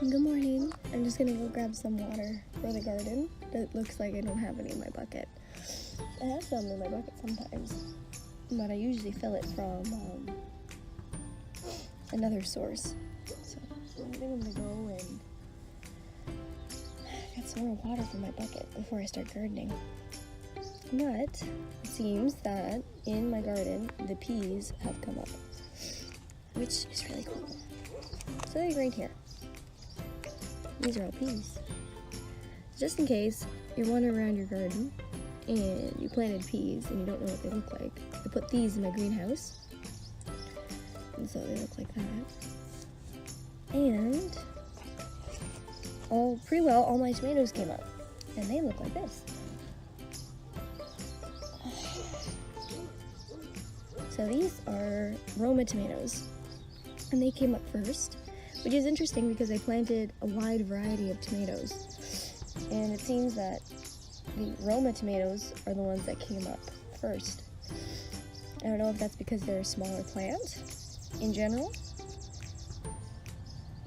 Good morning. I'm just gonna go grab some water for the garden. It looks like I don't have any in my bucket. I have some in my bucket sometimes, but I usually fill it from another source. So I think I'm gonna go and get some more water from my bucket before I start gardening. But it seems that in my garden, the peas have come up, which is really cool. So they're right here. These are all peas. Just in case you're wandering around your garden and you planted peas and you don't know what they look like, I put these in my greenhouse, and so they look like that. And all my tomatoes came up, and they look like this. So these are Roma tomatoes, and they came up first, which is interesting because I planted a wide variety of tomatoes, and it seems that the Roma tomatoes are the ones that came up first. I don't know if that's because they're a smaller plant in general,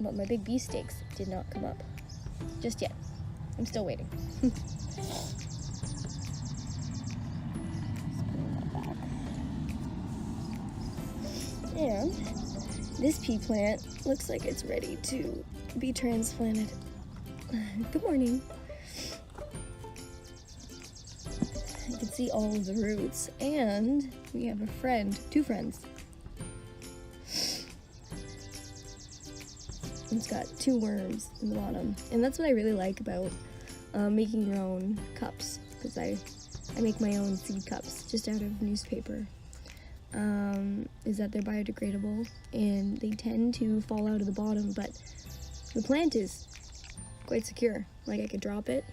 but my big beefsteaks did not come up just yet. I'm still waiting. And this pea plant looks like it's ready to be transplanted. Good morning. You can see all of the roots, and we have two friends. It's got 2 worms in the bottom, and that's what I really like about making your own cups, because I make my own seed cups just out of newspaper. Is that they're biodegradable and they tend to fall out of the bottom, but the plant is quite secure. Like, I could drop it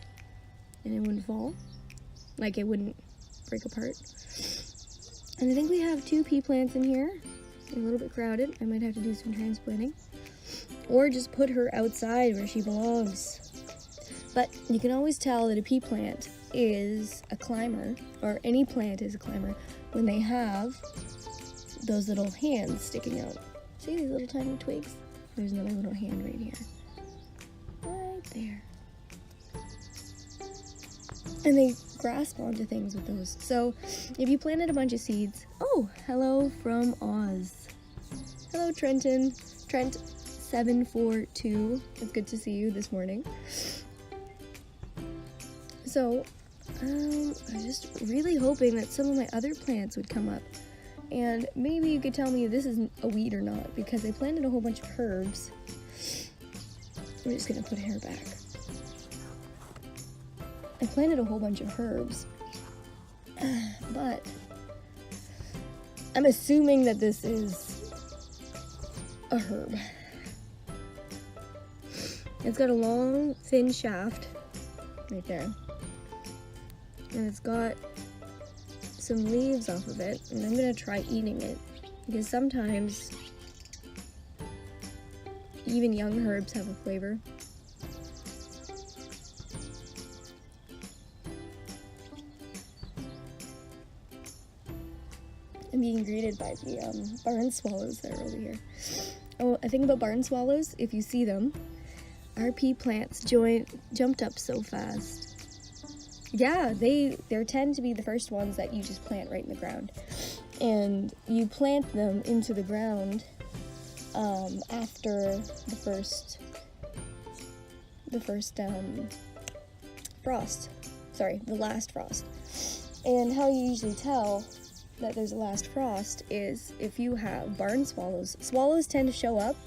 and it wouldn't fall, like it wouldn't break apart. And I think we have 2 pea plants in here. They're a little bit crowded. I might have to do some transplanting or just put her outside where she belongs. But you can always tell that a pea plant is a climber, or any plant is a climber, when they have those little hands sticking out. See these little tiny twigs? There's another little hand right here. Right there. And they grasp onto things with those. So if you planted a bunch of seeds, oh, hello from Oz. Hello, Trenton. Trent742. It's good to see you this morning. So I was just really hoping that some of my other plants would come up. And maybe you could tell me if this is a weed or not, because I planted a whole bunch of herbs. I'm just gonna put hair back. I planted a whole bunch of herbs, but I'm assuming that this is a herb. It's got a long, thin shaft right there, and it's got some leaves off of it, and I'm gonna try eating it, because sometimes even young herbs have a flavor. I'm being greeted by the barn swallows that are over here. Oh, a thing about barn swallows, if you see them, our pea plants jumped up so fast. Yeah, they tend to be the first ones that you just plant right in the ground. And you plant them into the ground after the first frost. Sorry, the last frost. And how you usually tell that there's a last frost is if you have barn swallows. Swallows tend to show up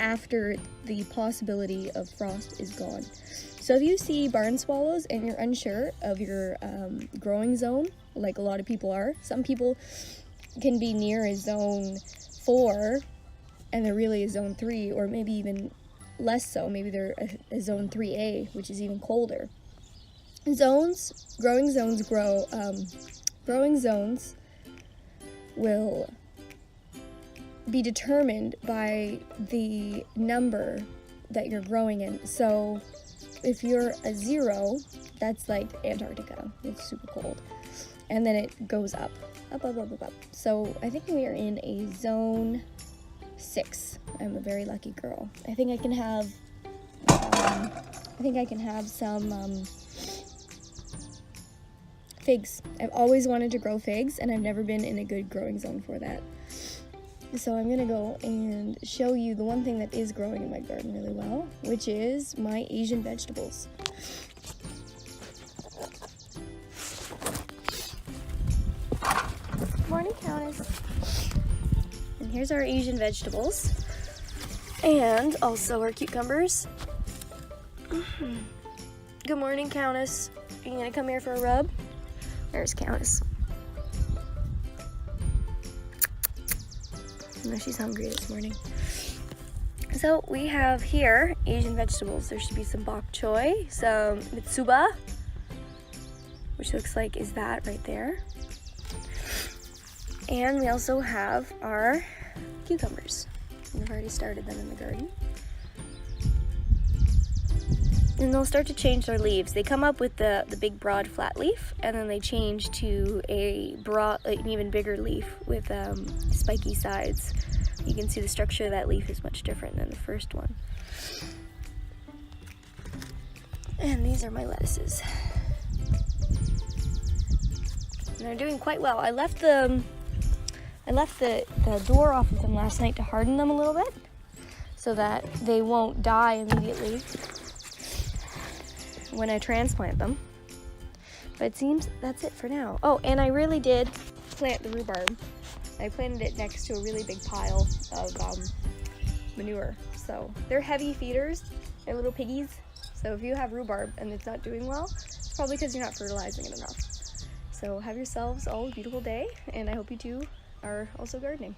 after the possibility of frost is gone. So if you see barn swallows and you're unsure of your growing zone, like a lot of people are, some people can be near a zone 4 and they're really a zone 3, or maybe even less so. Maybe they're a zone 3A, which is even colder. Growing zones will be determined by the number that you're growing in. So if you're a 0, that's like Antarctica. It's super cold. And then it goes up. So I think we are in a zone 6. I'm a very lucky girl. I think I can have I think I can have some figs. I've always wanted to grow figs, and I've never been in a good growing zone for that. So I'm gonna go and show you the one thing that is growing in my garden really well, which is my Asian vegetables. Morning, Countess. And here's our Asian vegetables. And also our cucumbers. Good morning, Countess. Are you gonna come here for a rub? There's Countess. No, she's hungry this morning. So we have here Asian vegetables. There should be some bok choy, some mitsuba, which looks like is that right there. And we also have our cucumbers. We've already started them in the garden. And they'll start to change their leaves. They come up with the big broad flat leaf, and then they change to an even bigger leaf with spiky sides. You can see the structure of that leaf is much different than the first one. And these are my lettuces. And they're doing quite well. I left the door off of them last night to harden them a little bit so that they won't die immediately when I transplant them. But it seems that's it for now. Oh, and I really did plant the rhubarb. I planted it next to a really big pile of manure. So they're heavy feeders. They're little piggies. So if you have rhubarb and it's not doing well, it's probably because you're not fertilizing it enough. So have yourselves all a beautiful day, and I hope you two are also gardening.